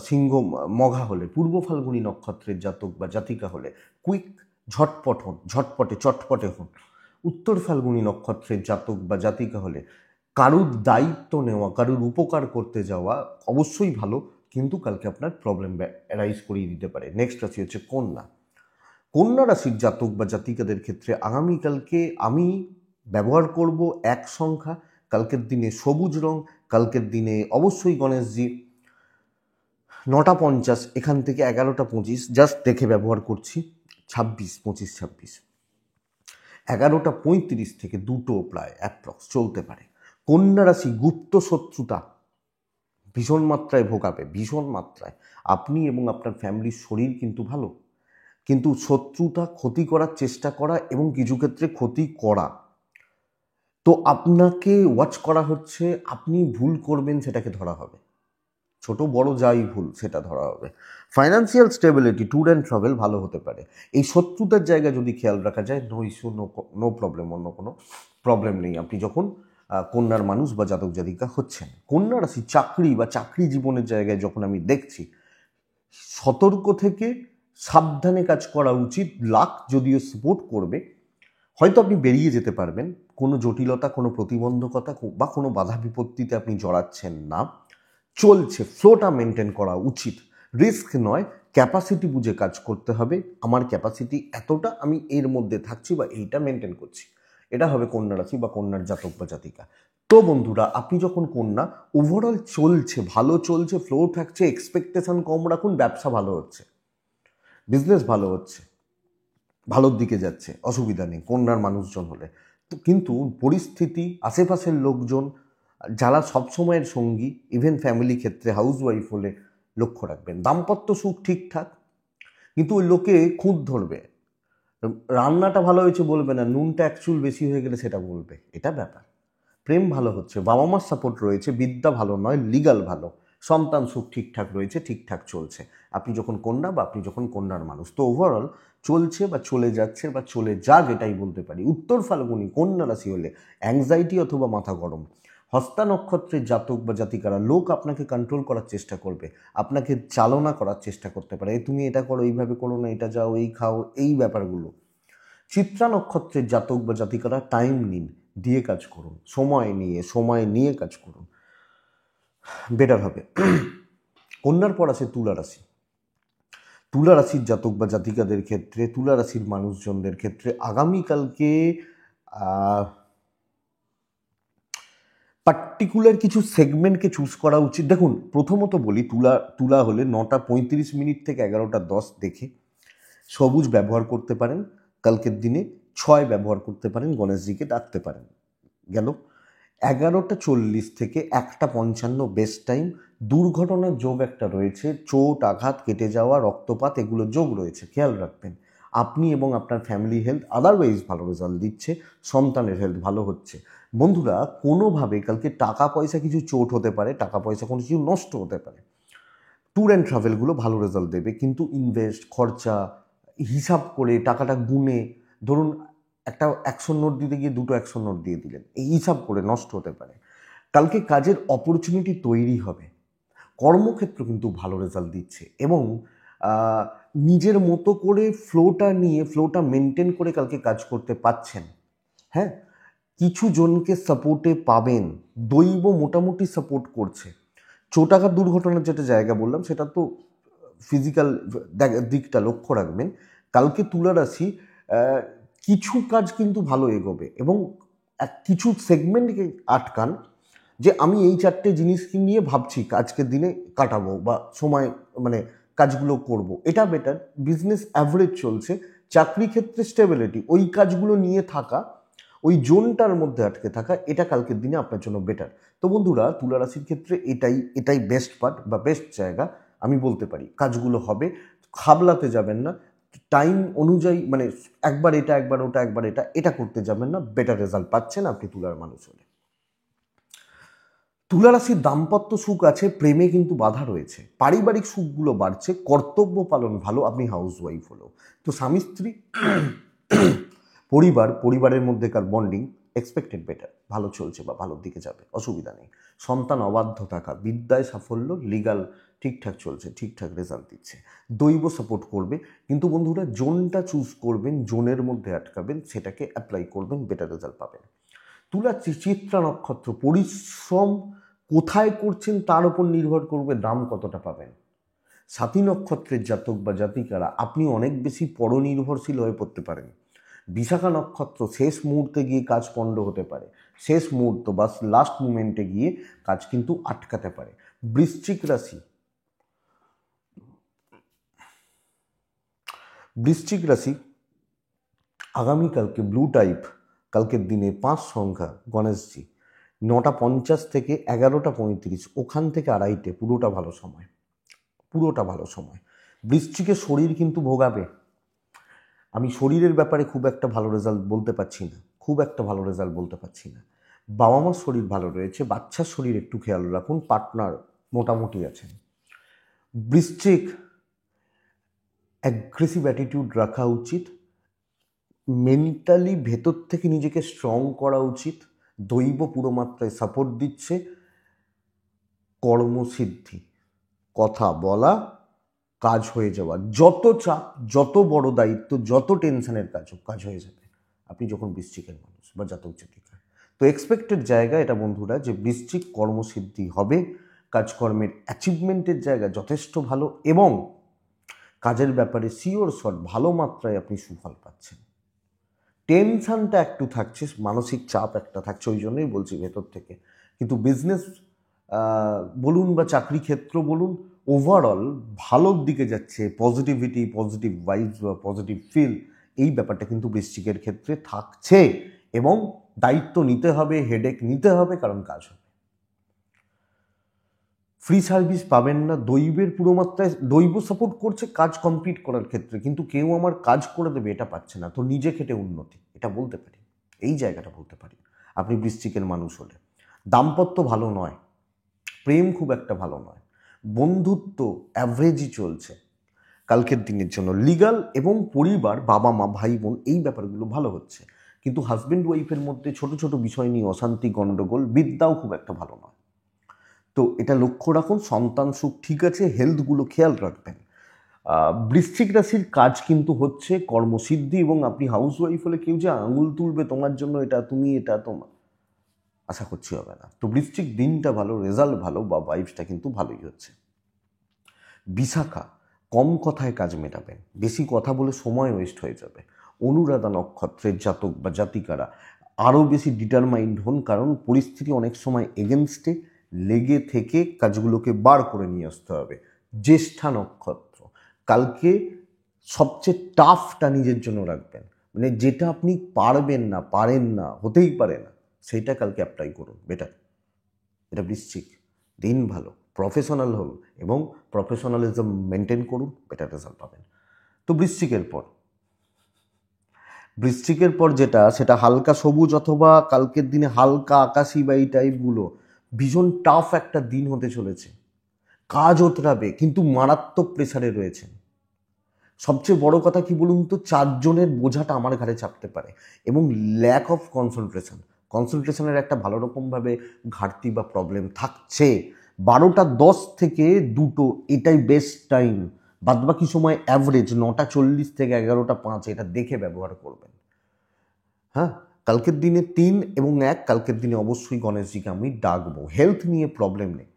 সিংহ মঘা হলে, পূর্ব ফাল্গুনী নক্ষত্রের জাতক বা জাতিকা হলে কুইক, চটপটে হন। উত্তর ফাল্গুনী নক্ষত্রের জাতক বা জাতিকা হলে কারুর দায়িত্ব নেওয়া, কারুর উপকার করতে যাওয়া অবশ্যই ভালো, কিন্তু কালকে আপনার প্রবলেম অ্যারাইজ করিয়ে দিতে পারে। নেক্সট রাশি হচ্ছে কন্যা। কন্যা রাশির জাতক বা জাতিকাদের ক্ষেত্রে আগামীকালকে আমি ব্যবহার করব 1 সংখ্যা, কালকের দিনে সবুজ রং, কালকের দিনে অবশ্যই গণেশজি। 9:50 এখান থেকে 11:25 জাস্ট দেখে ব্যবহার করছি। 25, 26, 26, 11:35 থেকে 2টো প্রায় অ্যাপ্রক্স চলতে পারে। কন্যা রাশি গুপ্ত শত্রুতা ভীষণ মাত্রায় ভোগাবে, ভীষণ মাত্রায়। আপনি এবং আপনার ফ্যামিলির শরীর কিন্তু ভালো, কিন্তু শত্রুতা, ক্ষতি করার চেষ্টা করা এবং কিছু ক্ষেত্রে ক্ষতি করা, তো আপনাকে ওয়াচ করা হচ্ছে। আপনি ভুল করবেন, সেটাকে ধরা হবে, ছোট বড় যাই ভুল সেটা ধরা হবে। Financial stability, tour and travel ভালো হতে পারে। এই শত্রুতার জায়গায় যদি খেয়াল রাখা যায়, নো ইস্যু, নো প্রবলেম, অন্য কোনো প্রবলেম নেই আপনি যখন কন্যার মানুষ বা জাতক জাতিকা হচ্ছেন। কন্যা রাশি চাকরি বা চাকরি জীবনের জায়গায় যখন আমি দেখছি, সতর্ক থেকে সাবধানে কাজ করা উচিত। লাক যদিও সাপোর্ট করবে, হয়তো আপনি বেরিয়ে যেতে পারবেন, কোনো জটিলতা, কোনো প্রতিবন্ধকতা বা কোনো বাধা বিপত্তিতে আপনি জড়াচ্ছেন না, চলছে, ফ্লোটা মেনটেন করা উচিত। রিস্ক নয়, ক্যাপাসিটি বুঝে কাজ করতে হবে। আমার ক্যাপাসিটি এতটা, আমি এর মধ্যে থাকছি বা এইটা মেনটেন করছি, এটা হবে কন্যা রাশি বা কন্যার জাতক বা জাতিকা। তো বন্ধুরা, আপনি যখন কন্যা, ওভারঅল চলছে, ভালো চলছে, ফ্লো থাকছে, এক্সপেকটেশন কম রাখুন, ব্যবসা ভালো হচ্ছে, বিজনেস ভালো হচ্ছে, ভালোর দিকে যাচ্ছে, অসুবিধা নেই কন্যার মানুষজন হলে। কিন্তু পরিস্থিতি, আশেপাশের লোকজন, যারা সবসময়ের সঙ্গী, ইভেন ফ্যামিলি ক্ষেত্রে হাউসওয়াইফ হলে লক্ষ্য রাখবেন। দাম্পত্য সুখ ঠিকঠাক, কিন্তু ওই লোকে খুঁত ধরবে, রান্নাটা ভালো হয়েছে বলবে না, নুনটা একচুল বেশি হয়ে গেলে সেটা বলবে, এটা ব্যাপার। প্রেম ভালো হচ্ছে, বাবা মার সাপোর্ট রয়েছে, বিদ্যা ভালো নয়, লিগাল ভালো, সন্তান সুখ ঠিকঠাক রয়েছে, ঠিকঠাক চলছে। আপনি যখন কন্যা বা আপনি যখন কন্যার মানুষ, তো ওভারঅল চলছে বা চলে যাচ্ছে বা চলে যাক, এটাই বলতে পারি। উত্তর ফাল্গুনি কন্যা রাশি হলে অ্যাংজাইটি অথবা মাথা গরম। হস্তা নক্ষত্রের জাতক বা জাতিকারা লোক আপনাকে কন্ট্রোল করার চেষ্টা করবে, আপনাকে চালনা করার চেষ্টা করতে পারে, তুমি এটা করো, এইভাবে করো না, এটা যাও, এই খাও, এই ব্যাপারগুলো। চিত্রা নক্ষত্রের জাতক বা জাতিকারা টাইম নিন, দিয়ে কাজ করুন, সময় নিয়ে কাজ করুন, বেটার হবে। কন্যার পর আছে তুলা রাশি। তুলা রাশির জাতক বা জাতিকাদের ক্ষেত্রে, তুলা রাশির মানুষজনদের ক্ষেত্রে আগামীকালকে পার্টিকুলার কিছু সেগমেন্টকে চুজ করা উচিত। দেখুন, প্রথমত বলি, তুলা হলে 9:35 থেকে 11:10 দেখে সবুজ ব্যবহার করতে পারেন। কালকের দিনে 6 ব্যবহার করতে পারেন, গণেশজিকে ডাকতে পারেন। গেল 11:40 থেকে 1:55 বেস্ট টাইম। দুর্ঘটনার যোগ একটা রয়েছে, চোট আঘাত, কেটে যাওয়া, রক্তপাত, এগুলো যোগ রয়েছে, খেয়াল রাখবেন। আপনি এবং আপনার ফ্যামিলি হেলথ আদারওয়াইজ ভালো রেজাল্ট দিচ্ছে, সন্তানের হেলথ ভালো হচ্ছে। বন্ধুরা, কোনোভাবে কালকে টাকা পয়সা কিছু চোট হতে পারে, টাকা পয়সা কোনো কিছু নষ্ট হতে পারে। ট্যুর অ্যান্ড ট্রাভেলগুলো ভালো রেজাল্ট দেবে, কিন্তু ইনভেস্ট, খরচা, হিসাব করে টাকাটা গুনে, ধরুন একটা 100 নোট দিতে গিয়ে 2টো 100 নোট দিয়ে দিলেন, এই হিসাব করে নষ্ট হতে পারে। কালকে কাজের অপরচুনিটি তৈরি হবে, কর্মক্ষেত্র কিন্তু ভালো রেজাল্ট দিচ্ছে, এবং নিজের মতো করে ফ্লোটা মেনটেন করে কালকে কাজ করতে পারছেন। হ্যাঁ, কিছু জনকে সাপোর্টে পাবেন, দৈব মোটামুটি সাপোর্ট করছে। চোটাঘাত দুর্ঘটনার যেটা জায়গা বললাম, সেটা তো ফিজিক্যাল দিকটা লক্ষ্য রাখবেন। কালকে তুলা রাশি কিছু কাজ কিন্তু ভালো এগোবে, এবং কিছু সেগমেন্টকে আটকান যে আমি এই 4টে জিনিস নিয়ে ভাবছি আজকের দিনে কাটাবো বা সময় মানে কাজগুলো করব, এটা বেটার। বিজনেস অ্যাভারেজ চলছে, চাকরি ক্ষেত্রে স্টেবিলিটি, ওই কাজগুলো নিয়ে থাকা, ওই জোনটার মধ্যে আটকে থাকা, এটা কালকের দিনে আপনার জন্য বেটার। তো বন্ধুরা, তুলা রাশির ক্ষেত্রে এটাই বেস্ট পার্ট বা বেস্ট জায়গা আমি বলতে পারি। কাজগুলো হবে, খাবলাতে যাবেন না, টাইম অনুযায়ী, মানে একবার এটা একবার ওটা একবার এটা করতে যাবেন না, বেটার রেজাল্ট পাচ্ছেন আপনি তুলার মানুষ হলে। তুলা রাশির দাম্পত্য সুখ আছে, প্রেমে কিন্তু বাধা রয়েছে, পারিবারিক সুখগুলো বাড়ছে, কর্তব্য পালন ভালো, আপনি হাউস ওয়াইফ হলো। তো স্বামী স্ত্রী, পরিবারের মধ্যেকার বন্ডিং এক্সপেক্টেড বেটার, ভালো চলছে বা ভালোর দিকে যাবে, অসুবিধা নেই। সন্তান অবাধ্য থাকা, বিদ্যায় সাফল্য, লিগাল ঠিকঠাক চলছে, ঠিকঠাক রেজাল্ট দিচ্ছে, দৈব সাপোর্ট করবে। কিন্তু বন্ধুরা, জোনটা চুজ করবেন, জোনের মধ্যে আটকাবেন, সেটাকে অ্যাপ্লাই করবেন, বেটার রেজাল্ট পাবেন। তুলা চিত্রা নক্ষত্র, পরিশ্রম কোথায় করছেন তার উপর নির্ভর করবে দাম কতটা পাবেন। সাথী নক্ষত্রের জাতক বা জাতিকারা আপনি অনেক বেশি পরনির্ভরশীল হয়ে পড়তে পারেন। বিশাখা নক্ষত্র, শেষ মুহূর্তে গিয়ে কাজ পণ্ড হতে পারে, শেষ মুহূর্ত বা লাস্ট মুমেন্টে গিয়ে কাজ কিন্তু আটকাতে পারে। বৃশ্চিক রাশি আগামীকালকে ব্লু টাইপ, কালকের দিনে 5 সংখ্যা গণেশজি, 9:50 থেকে 11:35, ওখান থেকে 2:30, পুরোটা ভালো সময়। বৃশ্চিকের শরীর কিন্তু ভোগাবে। আমি শরীরের ব্যাপারে খুব একটা ভালো রেজাল্ট বলতে পারছি না। বাবা মার শরীর ভালো রয়েছে, বাচ্চার শরীর একটু খেয়াল রাখুন, পার্টনার মোটামুটি আছেন। বৃশ্চিক অ্যাগ্রেসিভ অ্যাটিটিউড রাখা উচিত, মেন্টালি ভেতর থেকে নিজেকে স্ট্রং করা উচিত, দৈব পুরো মাত্রায় সাপোর্ট দিচ্ছে, কর্মসিদ্ধি, কথা বলা, কাজ হয়ে যাওয়া, যত চাপ, যত বড় দায়িত্ব, যত টেনশনের কাজ হয়ে যাবে আপনি যখন বৃশ্চিকের মানুষ বা জাতক জাতিকা। তো এক্সপেক্টেড জায়গা এটা বন্ধুরা, যে বৃশ্চিক কর্মসিদ্ধি হবে, কাজকর্মের অ্যাচিভমেন্টের জায়গা যথেষ্ট ভালো, এবং কাজের ব্যাপারে শিওর শট ভালো মাত্রায় আপনি সুফল পাচ্ছেন। টেনশনটা একটু থাকছে, মানসিক চাপ একটা থাকছে, ওই জন্যই বলছি ভেতর থেকে। কিন্তু বিজনেস বলুন বা চাকরি ক্ষেত্র বলুন, ওভারঅল ভালোর দিকে যাচ্ছে, পজিটিভ ভাইবস বা পজিটিভ ফিল, এই ব্যাপারটা কিন্তু বৃশ্চিকের ক্ষেত্রে থাকছে, এবং দায়িত্ব নিতে হবে, হেডেক নিতে হবে, কারণ কাজ হবে। ফ্রি সার্ভিস পাবেন না, দৈবের পুরো মাত্রায় দৈব সাপোর্ট করছে কাজ কমপ্লিট করার ক্ষেত্রে, কিন্তু কেউ আমার কাজ করে দেবে এটা পাচ্ছে না, তো নিজে খেটে উন্নতি, এটা বলতে পারি, এই জায়গাটা বলতে পারি আপনি বৃশ্চিকের মানুষ হলে। দাম্পত্য ভালো নয়, প্রেম খুব একটা ভালো নয়, বন্ধুত্ব অ্যাভারেজই চলছে কালকের দিনের জন্য। লিগাল এবং পরিবার, বাবা মা ভাই বোন, এই ব্যাপারগুলো ভালো হচ্ছে, কিন্তু হাজব্যান্ড ওয়াইফের মধ্যে ছোট ছোট বিষয় নিয়ে অশান্তি, গণ্ডগোল, বিদ্যাও খুব একটা ভালো নয়। তো এটা লক্ষ্য রাখুন। সন্তান সুখ ঠিক আছে, হেলথগুলো খেয়াল রাখবেন। বৃশ্চিক রাশির কাজ কিন্তু হচ্ছে কর্মসিদ্ধি, এবং আপনি হাউস ওয়াইফ হলে কেউ যে আঙুল তুলবে তোমার জন্য, এটা তুমি, এটা তোমার, আশা করছি হবে না। তো বৃশ্চিক দিনটা ভালো, রেজাল্ট ভালো, বা ভাইবসটা কিন্তু ভালোই হচ্ছে। বিশাখা, কম কথায় কাজ মেটাবেন, বেশি কথা বলে সময় ওয়েস্ট হয়ে যাবে। অনুরাধা নক্ষত্রের জাতক বা জাতিকারা আরও বেশি ডিটারমাইন্ড হন, কারণ পরিস্থিতি অনেক সময় এগেনস্টে লেগে থেকে কাজগুলোকে বার করে নিয়ে আসতে হবে। জ্যেষ্ঠা নক্ষত্র, কালকে সবচেয়ে টাফটা নিজের জন্য রাখবেন, মানে যেটা আপনি পারবেন না, পারেন না, হতেই পারে না, সেইটা কালকে অ্যাপ্লাই করুন বেটার। এটা বৃশ্চিক দিন ভালো, প্রফেশনাল হন এবং প্রফেশনালিজম মেনটেন করুন, বেটার রেজাল্ট পাবেন। তো বৃশ্চিকের পর যেটা, সেটা হালকা সবুজ অথবা কালকের দিনে হালকা আকাশি বা এই টাইপগুলো, ভীষণ টাফ একটা দিন হতে চলেছে। কাজ ওতরাবে, কিন্তু মারাত্মক প্রেসারে রয়েছেন। সবচেয়ে বড় কথা কি বলুন তো, 4 জনের বোঝাটা আমার ঘাড়ে চাপতে পারে, এবং ল্যাক অফ কনসেন্ট্রেশনের একটা ভালো রকমভাবে ঘাটতি বা প্রবলেম থাকছে। 12টা 10 থেকে 2টো এটাই বেস্ট টাইম, বাদবাকি সময় অ্যাভারেজ 9টা 40 থেকে 11টা 5, এটা দেখে ব্যবহার করবেন। হ্যাঁ, কালকের দিনে 3 এবং 1, কালকের দিনে অবশ্যই গণেশজিকে আমি ডাকবো। হেলথ নিয়ে প্রবলেম নেই,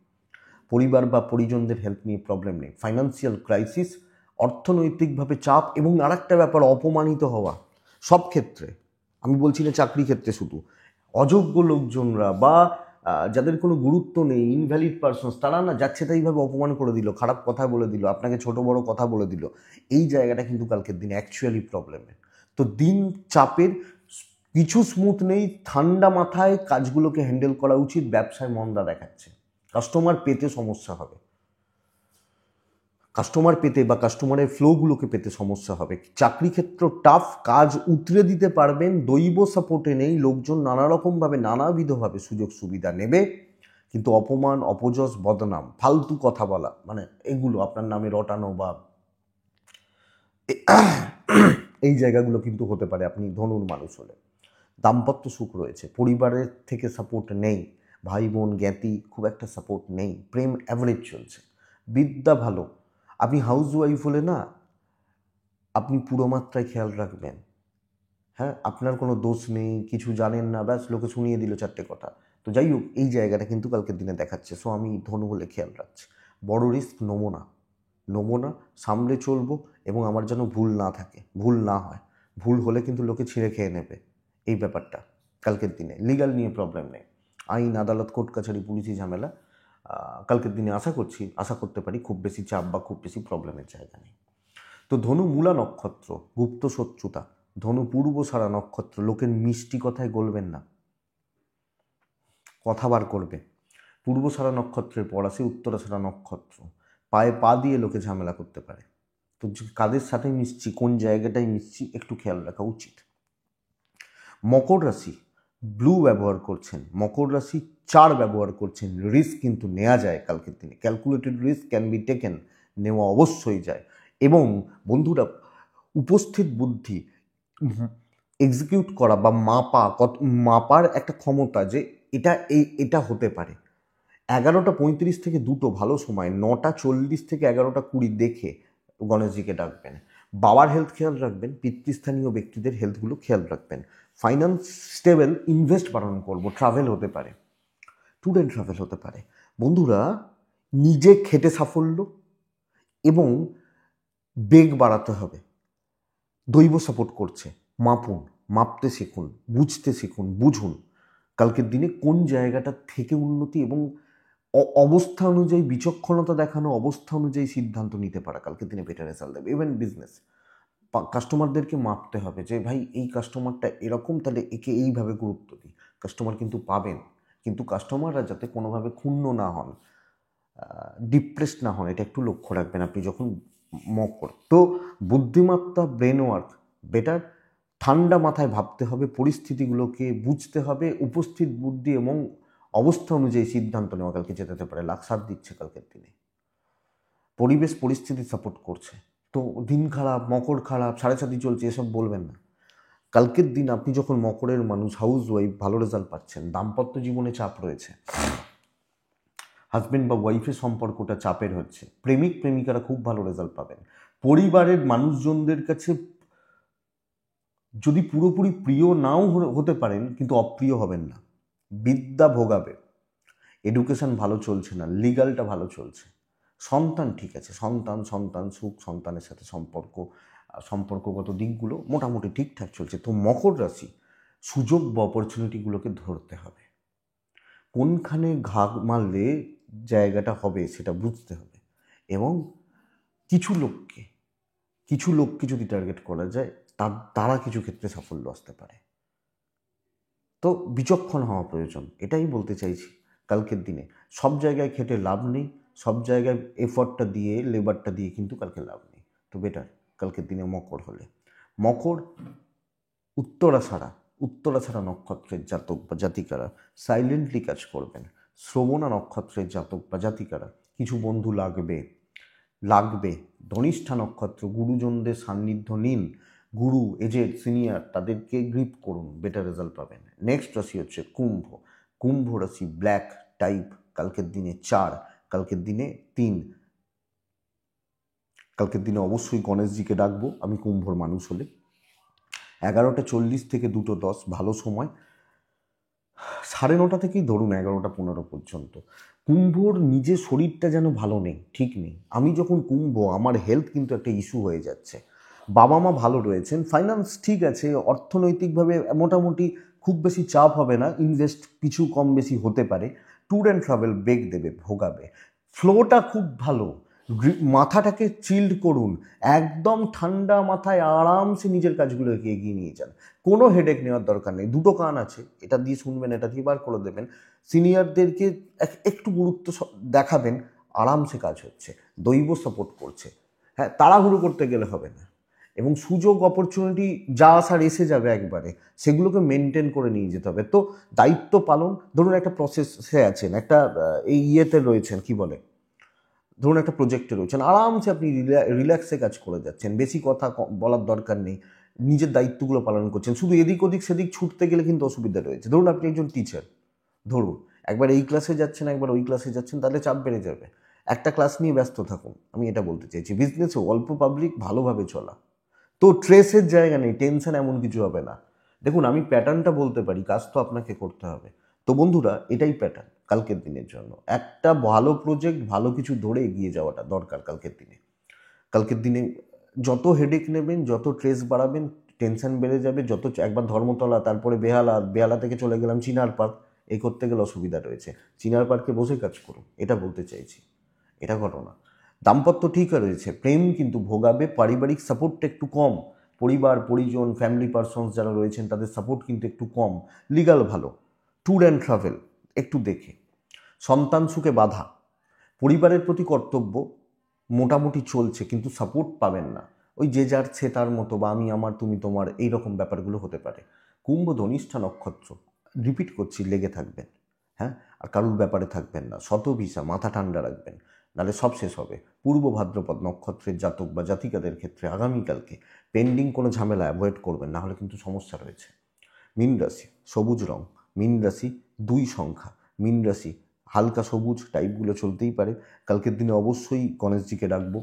পরিবার বা পরিজনদের হেলথ নিয়ে প্রবলেম নেই। ফাইন্যান্সিয়াল ক্রাইসিস, অর্থনৈতিকভাবে চাপ, এবং আরেকটা ব্যাপার অপমানিত হওয়া, সব ক্ষেত্রে, আমি বলছি না চাকরি ক্ষেত্রে শুধু, অযোগ্য লোকজনরা বা যাদের কোনো গুরুত্ব নেই, ইনভ্যালিড পারসনস, তারা না যাচ্ছে তাইভাবে অপমান করে দিল, খারাপ কথা বলে দিল, আপনাকে ছোট বড় কথা বলে দিল, এই জায়গাটা কিন্তু কালকের দিন অ্যাকচুয়ালি প্রবলেমের। তো দিন চাপের, কিছু স্মুথ নেই, ঠান্ডা মাথায় কাজগুলোকে হ্যান্ডেল করা উচিত। ব্যবসায় মন্দা দেখাচ্ছে, কাস্টমার পেতে সমস্যা হবে, কাস্টমার পেতে বা কাস্টমারের ফ্লোগুলোকে পেতে সমস্যা হবে। চাকরি ক্ষেত্র টাফ, কাজ উতরে দিতে পারবেন, দৈব সাপোর্টে নেই, লোকজন নানা রকমভাবে নানাবিধভাবে সুযোগ সুবিধা নেবে, কিন্তু অপমান, অপযশ, বদনাম, ফালতু কথা বলা, মানে এগুলো আপনার নামে রটানো বা এই জায়গাগুলো কিন্তু হতে পারে আপনি ধনুর মানুষ হলে। দাম্পত্য সুখ রয়েছে, পরিবারের থেকে সাপোর্ট নেই, ভাই বোন জ্ঞাতি খুব একটা সাপোর্ট নেই, প্রেম অ্যাভারেজ চলছে। বিদ্যা ভালো, আপনি হাউস ওয়াইফ হলে না, আপনি পুরো মাত্রায় খেয়াল রাখবেন। হ্যাঁ, আপনার কোনো দোষ নেই, কিছু জানেন না, ব্যাস লোকে শুনিয়ে দিল 4টে কথা। তো যাই হোক, এই জায়গাটা কিন্তু কালকের দিনে দেখাচ্ছে। সো আমি ধনু হলে খেয়াল রাখছি, বড় রিস্ক নেবো না, সামলে চলবো, এবং আমার যেন ভুল না থাকে, ভুল না হয়, ভুল হলে কিন্তু লোকে ছিঁড়ে খেয়ে নেবে, এই ব্যাপারটা কালকের দিনে। লিগাল নিয়ে প্রবলেম নেই, আইন আদালত কোর্ট কাছারি পুলিশি ঝামেলা কালকের দিনে আশা করতে পারি খুব বেশি চাপ বা খুব বেশি প্রবলেমের জায়গা নেই। তো ধনু মূলা নক্ষত্র, গুপ্ত শত্রুতা। ধনু পূর্বসারা নক্ষত্র, লোকের মিষ্টি কথায় গলবেন না, কথা বার করবে। পূর্বসারা নক্ষত্রের পর আসে উত্তরাসারা নক্ষত্র, পায়ে পা দিয়ে লোকে ঝামেলা করতে পারে। তো কাদের সাথে মিশছি, কোন জায়গাটায় মিশছি, একটু খেয়াল রাখা উচিত। মকর রাশি, ব্লু ব্যবহার করছেন, মকর রাশি 4 ব্যবহার করছেন, রিস্ক কিন্তু নেওয়া যায় কালকের দিনে, calculated risk can be taken, নেওয়া অবশ্যই যায়। এবং বন্ধুরা, উপস্থিত বুদ্ধি, এক্সিকিউট করা বা মাপার একটা ক্ষমতা, যে এটা হতে পারে। 11টা 35 থেকে 2টো ভালো সময়, 9টা 40 থেকে 11টা 20 দেখে গণেশজিকে ডাকবেন। বাবার হেলথ খেয়াল রাখবেন, পিতৃস্থানীয় ব্যক্তিদের হেলথগুলো খেয়াল রাখবেন। ফাইন্যান্স স্টেবল, ইনভেস্ট বাড়ানো করবো, ট্রাভেল হতে পারে, ট্যুর অ্যান্ড ট্রাভেল হতে পারে। বন্ধুরা, নিজে খেটে সাফল্য এবং বেগ বাড়াতে হবে, দৈব সাপোর্ট করছে, মাপুন, মাপতে শিখুন, বুঝতে শিখুন, বুঝুন কালকের দিনে কোন জায়গাটা থেকে উন্নতি, এবং অবস্থা অনুযায়ী বিচক্ষণতা দেখানো, অবস্থা অনুযায়ী সিদ্ধান্ত নিতে পারা কালকের দিনে বেটার রেজাল্ট দেবে। ইভেন বিজনেস, কাস্টমারদেরকে মাপতে হবে যে ভাই এই কাস্টমারটা এরকম, তাহলে একে এইভাবে গুরুত্ব দিই। কাস্টমার কিন্তু পাবেন, কিন্তু কাস্টমাররা যাতে কোনোভাবে ক্ষুণ্ণ না হন, ডিপ্রেসড না হন, এটা একটু লক্ষ্য রাখবেন আপনি যখন মকর। তো বুদ্ধিমত্তা, ব্রেন ওয়ার্ক বেটার, ঠান্ডা মাথায় ভাবতে হবে, পরিস্থিতিগুলোকে বুঝতে হবে, উপস্থিত বুদ্ধি এবং অবস্থা অনুযায়ী সিদ্ধান্ত নেওয়া কালকে যেতে পারে। লাখ সাথ দিচ্ছে কালকের দিনে, পরিবেশ পরিস্থিতি সাপোর্ট করছে। তো দিন খারাপ, মকর খারাপ, সাড়ে সাতি চলছে, এসব বলবেন না। কালকের দিন আপনি যখন মকরের মানুষ, হাউস ওয়াইফ, ভালো রেজাল্ট পাচ্ছেন। দাম্পত্য জীবনে চাপ রয়েছে, হাজব্যান্ড বা ওয়াইফের সম্পর্কটা চাপের হচ্ছে। প্রেমিক প্রেমিকারা খুব ভালো রেজাল্ট পাবেন। পরিবারের মানুষজনদের কাছে যদি পুরোপুরি প্রিয় নাও হতে পারেন, কিন্তু অপ্রিয় হবেন না। বিদ্যা ভোগাবে, এডুকেশন ভালো চলছে না, লিগালটা ভালো চলছে। সন্তান ঠিক আছে, সন্তান সুখ, সন্তানের সাথে সম্পর্কগত দিকগুলো মোটামুটি ঠিকঠাক চলছে। তো মকর রাশি, সুযোগ বা অপরচুনিটিগুলোকে ধরতে হবে। কোনখানে ঘা মারলে জায়গাটা হবে সেটা বুঝতে হবে, এবং কিছু লোককে যদি টার্গেট করা যায়, তারা কিছু ক্ষেত্রে সাফল্য আসতে পারে। তো বিচক্ষণ হওয়া প্রয়োজন, এটাই বলতে চাইছি। কালকের দিনে সব জায়গায় খেটে লাভ নেই, সব জায়গায় এফর্টটা দিয়ে, লেবারটা দিয়ে কিন্তু কালকে লাভ নেই। তো বেটার কালকের দিনে মকর হলে। মকর উত্তরাছাড়া নক্ষত্রের জাতক বা জাতিকারা সাইলেন্টলি কাজ করবেন। শ্রবণা নক্ষত্রের জাতক বা জাতিকারা কিছু বন্ধু লাগবে। ধনিষ্ঠা নক্ষত্র, গুরুজনদের সান্নিধ্য নিন। গুরু, এজেড, সিনিয়র, তাদেরকে গ্রিপ করুন, বেটার রেজাল্ট পাবেন। নেক্সট রাশি হচ্ছে কুম্ভ রাশি, ব্ল্যাক টাইপ কালকের দিনে 4, কালকের দিনে 3। কালকের দিনে অবশ্যই গণেশজিকে ডাকবো আমি কুম্ভর মানুষ হলে। 11:40 থেকে 2:10 ভালো সময়। 9:30 থেকেই ধরুন 11:15 পর্যন্ত। কুম্ভর নিজের শরীরটা যেন ভালো নেই, ঠিক নেই। আমি যখন কুম্ভ, আমার হেলথ কিন্তু একটা ইস্যু হয়ে যাচ্ছে। বাবা মা ভালো রয়েছেন, ফাইন্যান্স ঠিক আছে, অর্থনৈতিকভাবে মোটামুটি খুব বেশি চাপ হবে না, ইনভেস্ট কিছু কম বেশি হতে পারে। ট্যুর অ্যান্ড ট্রাভেল বেগ দেবে, ভোগাবে। ফ্লোটা খুব ভালো, মাথাটাকে চিল্ড করুন, একদম ঠান্ডা মাথায় আরামসে নিজের কাজগুলোকে এগিয়ে নিয়ে যান। কোনো হেডেক নেওয়ার দরকার নেই। দুটো কান আছে, এটা দিয়ে শুনবেন, এটা দিয়ে বার করে দেবেন। সিনিয়রদেরকে একটু গুরুত্ব দেখাবেন, আরামসে কাজ হচ্ছে, দৈব সাপোর্ট করছে। হ্যাঁ, তাড়াহুড়ো করতে গেলে হবে না। এবং সুযোগ অপরচুনিটি যা আসার এসে যাবে একবারে, সেগুলোকে মেনটেন করে নিয়ে যেতে হবে। তো দায়িত্ব পালন, ধরুন একটা প্রসেসে আছেন, একটা এই ইয়েতে রয়েছেন, কি বলে, ধরুন একটা প্রজেক্টে রয়েছেন, আরামসে আপনি রিল্যাক্সে কাজ করে যাচ্ছেন, বেশি কথা বলার দরকার নেই, নিজের দায়িত্বগুলো পালন করছেন। শুধু এদিক ওদিক সেদিক ছুটতে গেলে কিন্তু অসুবিধা রয়েছে। ধরুন আপনি একজন টিচার, ধরুন একবার এই ক্লাসে যাচ্ছেন, একবার ওই ক্লাসে যাচ্ছেন, তাহলে চাপ বেড়ে যাবে। একটা ক্লাস নিয়ে ব্যস্ত থাকুন, আমি এটা বলতে চাইছি। বিজনেসে অল্প পাবলিক, ভালোভাবে চলা। তো ট্রেসের জায়গা নেই, টেনশন এমন কিছু হবে না। দেখুন, আমি প্যাটার্নটা বলতে পারি, কাজ তো আপনাকে করতে হবে। তো বন্ধুরা, এটাই প্যাটার্ন কালকের দিনের জন্য। একটা ভালো প্রজেক্ট, ভালো কিছু ধরে এগিয়ে যাওয়াটা দরকার কালকের দিনে। কালকের দিনে যত হেডেক নেবেন, যত ট্রেস বাড়াবেন, টেনশন বেড়ে যাবে। একবার ধর্মতলা, তারপরে বেহালা থেকে চলে গেলাম চিনার পার্ক, এই করতে গেলে অসুবিধা রয়েছে। চিনার পার্কে বসে কাজ করুন, এটা বলতে চাইছি। এটা ঘটনা। দাম্পত্য ঠিক রয়েছে, প্রেম কিন্তু ভোগাবে। পারিবারিক সাপোর্টটা একটু কম, পরিবার পরিজন, ফ্যামিলি পারসনস যারা রয়েছেন তাদের সাপোর্ট কিন্তু একটু কম। লিগাল ভালো, ট্যুর অ্যান্ড ট্রাভেল একটু দেখে। সন্তান সুখে বাধা, পরিবারের প্রতি কর্তব্য মোটামুটি চলছে, কিন্তু সাপোর্ট পাবেন না। ওই যে যার সে তার মতো, বা আমি আমার তুমি তোমার, এইরকম ব্যাপারগুলো হতে পারে। কুম্ভ ধনিষ্ঠা নক্ষত্র, রিপিট করছি, লেগে থাকবেন। হ্যাঁ, আর কারুর ব্যাপারে থাকবেন না, শতভিসা, মাথা ঠান্ডা রাখবেন, নাহলে সব শেষ হবে। পূর্ব ভাদ্রপদ নক্ষত্রের জাতক বা জাতিকাদের ক্ষেত্রে আগামীকালকে পেন্ডিং কোনো ঝামেলা অ্যাভয়েড করবেন, নাহলে কিন্তু সমস্যা রয়েছে। মীন রাশি, সবুজ রং। মীন রাশি 2 সংখ্যা। মীন রাশি হালকা সবুজ টাইপগুলো চলতেই পারে। কালকের দিনে অবশ্যই গণেশজিকে ডাকবো।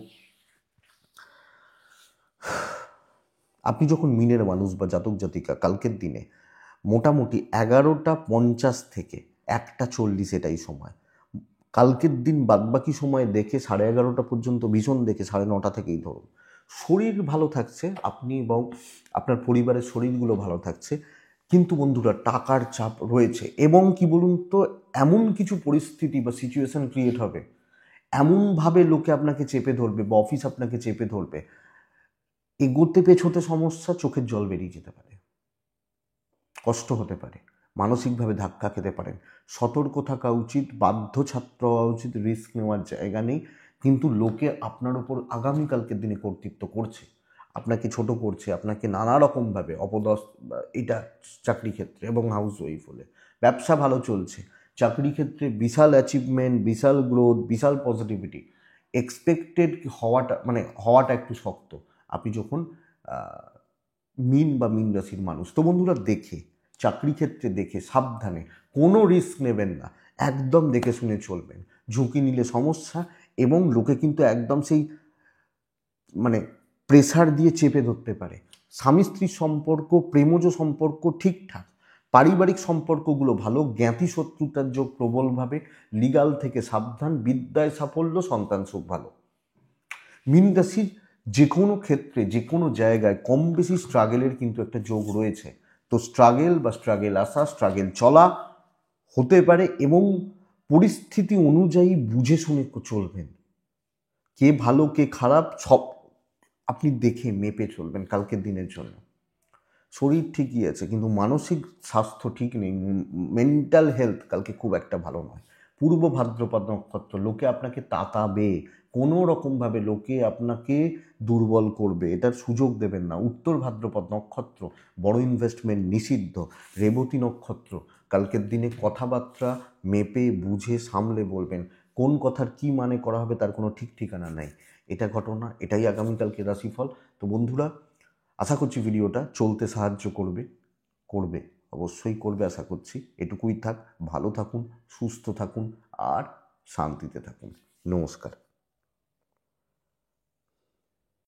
আপনি যখন মিনের মানুষ বা জাতক জাতিকা, কালকের দিনে মোটামুটি 11:50 থেকে 1:40 এটাই সময়। কালকের দিন বাদবাকি সময় দেখে 11:30 পর্যন্ত ভীষণ দেখে 9:30 থেকেই ধরুন। শরীর ভালো থাকছে, আপনি এবং আপনার পরিবারের শরীরগুলো ভালো থাকছে, কিন্তু বন্ধুরা টাকার চাপ রয়েছে। এবং কি বলুন তো, এমন কিছু পরিস্থিতি বা সিচুয়েশন ক্রিয়েট হবে, এমনভাবে লোকে আপনাকে চেপে ধরবে বা অফিস আপনাকে চেপে ধরবে, এগোতে পেছোতে সমস্যা, চোখের জল বেরিয়ে যেতে পারে, কষ্ট হতে পারে, মানসিকভাবে ধাক্কা খেতে পারেন। সতর্ক থাকা উচিত, বাধ্য ছাত্র হওয়া উচিত, রিস্ক নেওয়ার জায়গা নেই। কিন্তু লোকে আপনার ওপর আগামীকালকের দিনে কর্তৃত্ব করছে, আপনাকে ছোট করছে, আপনাকে নানা রকমভাবে অপদস্থ, এটা চাকরি ক্ষেত্রে এবং হাউস ওয়াইফ হলে। ব্যবসা ভালো চলছে, চাকরি ক্ষেত্রে বিশাল অ্যাচিভমেন্ট, বিশাল গ্রোথ, বিশাল পজিটিভিটি এক্সপেক্টেড হওয়াটা একটু শক্ত আপনি যখন মিন বা মিন রাশির মানুষ। তো বন্ধুরা, দেখে, চাকরি ক্ষেত্রে দেখে সাবধানে, কোনো রিস্ক নেবেন না, একদম দেখে শুনে চলবেন। ঝুঁকি নিলে সমস্যা, এবং লোকে কিন্তু একদম সেই প্রেসার দিয়ে চেপে ধরতে পারে। স্বামী স্ত্রীর সম্পর্ক, প্রেমজ সম্পর্ক ঠিকঠাক, পারিবারিক সম্পর্কগুলো ভালো, জ্ঞাতি শত্রুতার যোগ প্রবলভাবে, লিগাল থেকে সাবধান, বিদ্যায় সাফল্য, সন্তান সুখ ভালো। মীন রাশির যে কোনো ক্ষেত্রে, যে কোনো জায়গায় কম বেশি স্ট্রাগেলের কিন্তু একটা যোগ রয়েছে। তো স্ট্রাগেল আসা, স্ট্রাগেল চলা হতে পারে, এবং পরিস্থিতি অনুযায়ী বুঝে শুনে চলবেন। কে ভালো কে খারাপ সব আপনি দেখে মেপে চলবেন কালকের দিনের জন্য। শরীর ঠিকই আছে, কিন্তু মানসিক স্বাস্থ্য ঠিক নেই, মেন্টাল হেলথ কালকে খুব একটা ভালো নয়। পূর্ব ভাদ্রপদ নক্ষত্র, লোকে আপনাকে তাতাবে, কোনো রকমভাবে লোকে আপনাকে দুর্বল করবে, এটার সুযোগ দেবেন না। উত্তর ভাদ্রপদ নক্ষত্র, বড় ইনভেস্টমেন্ট নিষিদ্ধ। রেবতী নক্ষত্র, কালকের দিনে কথাবার্তা মেপে বুঝে সামলে বলবেন, কোন কথার কি মানে করা হবে তার কোনো ঠিক ঠিকানা নাই। এটা ঘটনা, এটাই আগামীকালকে রাশিফল। তো বন্ধুরা, আশা করছি ভিডিওটা চলতে সাহায্য করবে, অবশ্যই করবে আশা করছি। এটুকুই থাক, ভালো থাকুন, সুস্থ থাকুন, আর শান্তিতে থাকুন। নমস্কার।